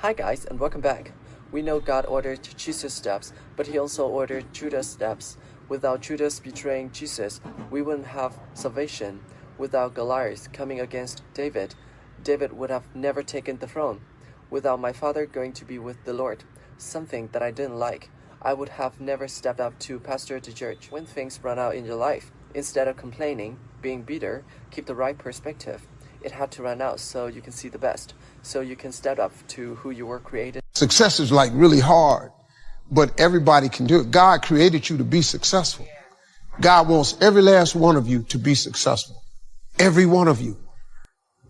Hi guys, and welcome back. We know God ordered Jesus' steps, but he also ordered Judah's steps. Without Judas betraying Jesus, we wouldn't have salvation. Without Goliath coming against David, David would have never taken the throne. Without my father going to be with the Lord, something that I didn't like, I would have never stepped up to pastor the church. When things run out in your life, instead of complaining, being bitter, keep the right perspective. It had to run out so you can see the best, so you can step up to who you were created. Success is like really hard, but everybody can do it. God created you to be successful. God wants every last one of you to be successful. Every one of you.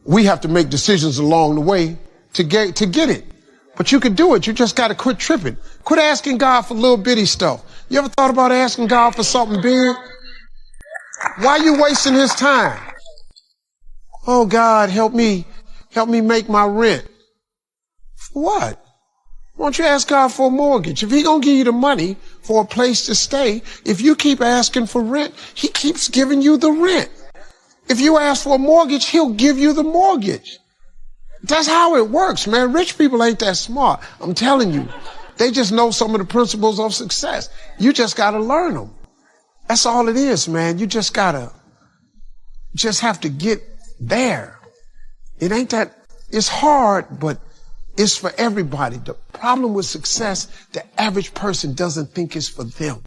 We have to make decisions along the way to get it. But you can do it. You just got to quit tripping. Quit asking God for little bitty stuff. You ever thought about asking God for something big? Why are you wasting his time? Oh, God, help me make my rent. For what? Why don't you ask God for a mortgage? If he gonna give you the money for a place to stay, if you keep asking for rent, he keeps giving you the rent. If you ask for a mortgage, he'll give you the mortgage. That's how it works, man. Rich people ain't that smart. I'm telling you. They just know some of the principles of success. You just gotta learn them. That's all it is, man. You just have to get there. It ain't that, it's hard, but it's for everybody. The problem with success, the average person doesn't think it's for them.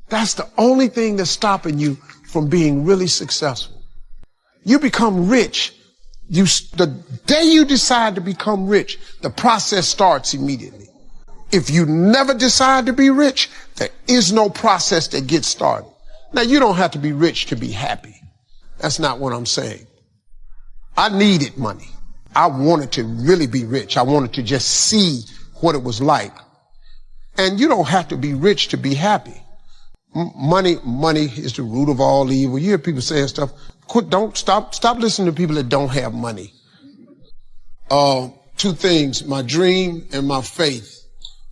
That's the only thing that's stopping you from being really successful. You become rich. The day you decide to become rich, the process starts immediately. If you never decide to be rich, there is no process that gets started. Now, you don't have to be rich to be happy. That's not what I'm saying. I needed money. I wanted to really be rich. I wanted to just see what it was like. And you don't have to be rich to be happy. Money is the root of all evil. You hear people saying stuff. Stop listening to people that don't have money. Two things, my dream and my faith.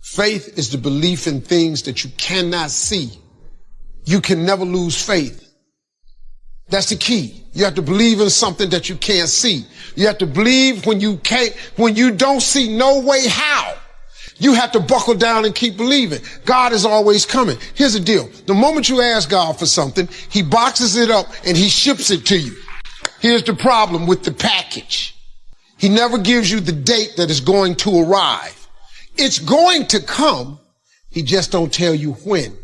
Faith is the belief in things that you cannot see. You can never lose faith. That's the key. You have to believe in something that you can't see. You have to believe when you don't see no way how. You have to buckle down and keep believing. God is always coming. Here's the deal. The moment you ask God for something, he boxes it up and he ships it to you. Here's the problem with the package. He never gives you the date that it's going to arrive. It's going to come. He just don't tell you when.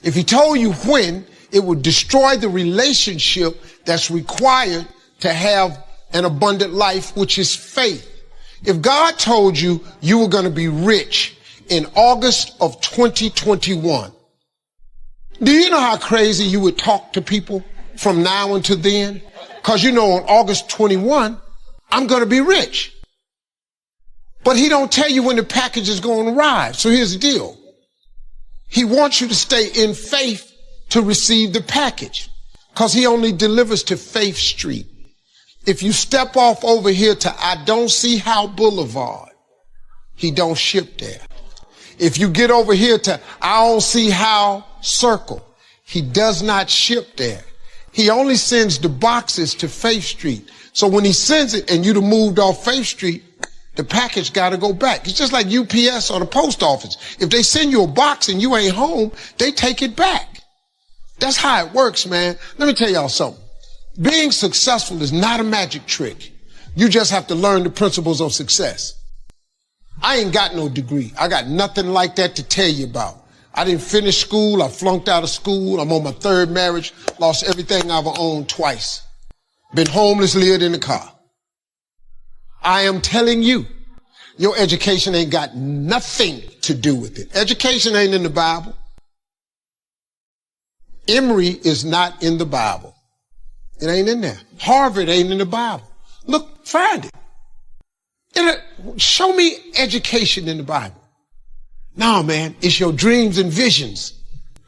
If he told you when, it would destroy the relationship that's required to have an abundant life, which is faith. If God told you you were going to be rich in August of 2021, do you know how crazy you would talk to people from now until then? Because you know on August 21, I'm going to be rich. But he don't tell you when the package is going to arrive. So here's the deal. He wants you to stay in faith to receive the package, because he only delivers to Faith Street. If you step off over here to I Don't See How Boulevard, he don't ship there. If you get over here to I Don't See How Circle, he does not ship there. He only sends the boxes to Faith Street. So when he sends it and you'd have moved off Faith Street, the package got to go back. It's just like UPS or the post office. If they send you a box and you ain't home, they take it back. That's how it works, man. Let me tell y'all something. Being successful is not a magic trick. You just have to learn the principles of success. I ain't got no degree. I got nothing like that to tell you about. I didn't finish school. I flunked out of school. I'm on my third marriage. Lost everything I ever owned twice. Been homeless, lived in the car. I am telling you, your education ain't got nothing to do with it. Education ain't in the Bible. Emory is not in the Bible. It ain't in there. Harvard ain't in the Bible. Look, find it. Show me education in the Bible. No, man, it's your dreams and visions.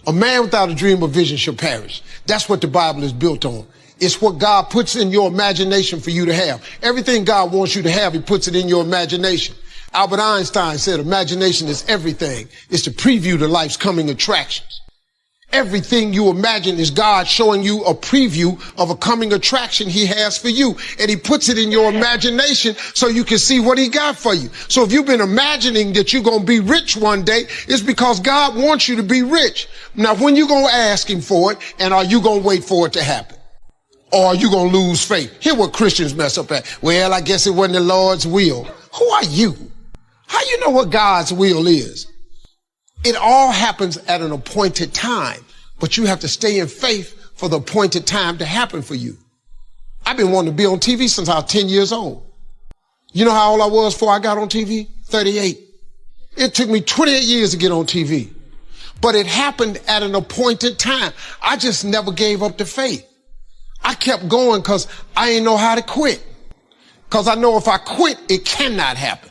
A man without a dream or vision shall perish. That's what the Bible is built on. It's what God puts in your imagination for you to have. Everything God wants you to have, he puts it in your imagination. Albert Einstein said imagination is everything. It's the preview to life's coming attractions. Everything you imagine is God showing you a preview of a coming attraction he has for you. And he puts it in your imagination so you can see what he got for you. So if you've been imagining that you're going to be rich one day, it's because God wants you to be rich. Now, when you going to ask him for it, and are you going to wait for it to happen? Or are you going to lose faith? Here's what Christians mess up at. Well, I guess it wasn't the Lord's will. Who are you? How you know what God's will is? It all happens at an appointed time, but you have to stay in faith for the appointed time to happen for you. I've been wanting to be on TV since I was 10 years old. You know how old I was before I got on TV? 38. It took me 28 years to get on TV, but it happened at an appointed time. I just never gave up the faith. I kept going because I didn't know how to quit. Because I know if I quit, it cannot happen.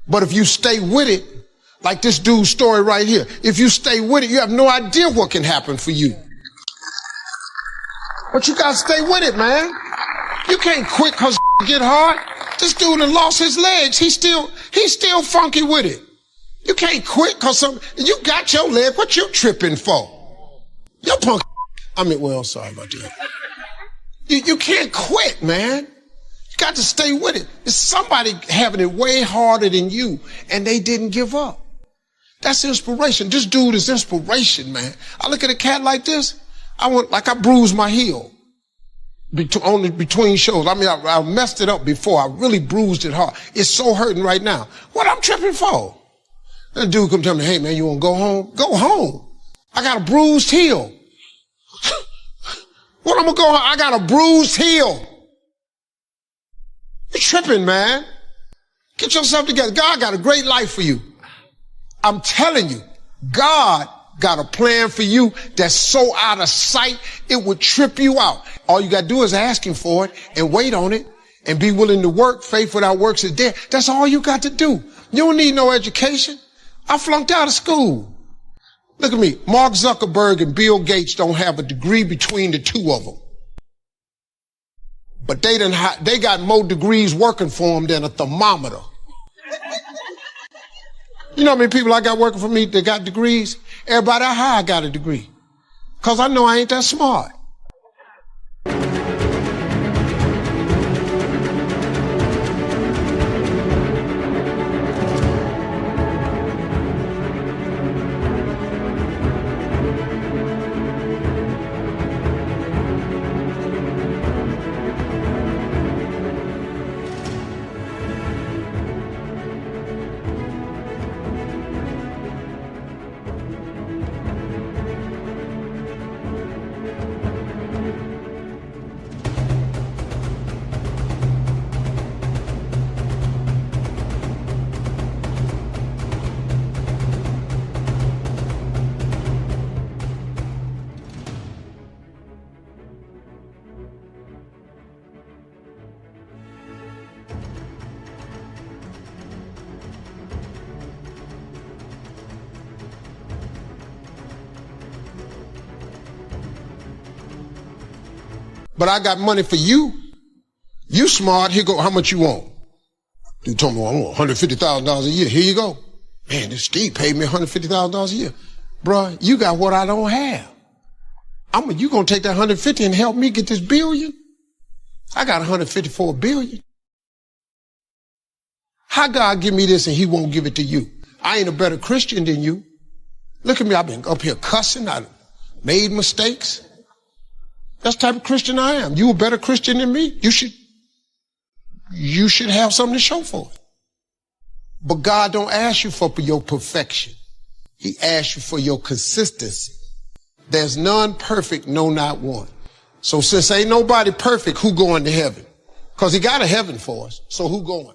But if you stay with it, like this dude's story right here, if you stay with it, you have no idea what can happen for you. But you gotta stay with it, man. You can't quit because get hard. This dude done lost his legs. He's still funky with it. You can't quit because you got your leg. What you tripping for? You're punk. Sorry about that. You can't quit, man. You got to stay with it. It's somebody having it way harder than you, and they didn't give up. That's inspiration. This dude is inspiration, man. I look at a cat like this, I bruised my heel between shows. I messed it up before. I really bruised it hard. It's so hurting right now. What I'm tripping for? That dude come tell me, hey, man, you want to go home? Go home. I got a bruised heel. What I'm going to go home? I got a bruised heel. You're tripping, man. Get yourself together. God got a great life for you. I'm telling you, God got a plan for you that's so out of sight, it would trip you out. All you got to do is ask him for it and wait on it and be willing to work. Faith without works is dead. That's all you got to do. You don't need no education. I flunked out of school. Look at me. Mark Zuckerberg and Bill Gates don't have a degree between the two of them. But they got more degrees working for them than a thermometer. You know how many people I got working for me that got degrees? Everybody high got a degree. Because I know I ain't that smart. But I got money for you. You smart. Here go. How much you want? Dude told me, well, I want $150,000 a year. Here you go. Man, this Steve paid me $150,000 a year. Bruh, you got what I don't have. You gonna take that 150 and help me get this billion? I got 154 billion. How God give me this and he won't give it to you? I ain't a better Christian than you. Look at me. I've been up here cussing. made mistakes. That's the type of Christian I am. You a better Christian than me. You should have something to show for it. But God don't ask you for your perfection. He asks you for your consistency. There's none perfect, no, not one. So since ain't nobody perfect, who going to heaven? Because he got a heaven for us. So who going?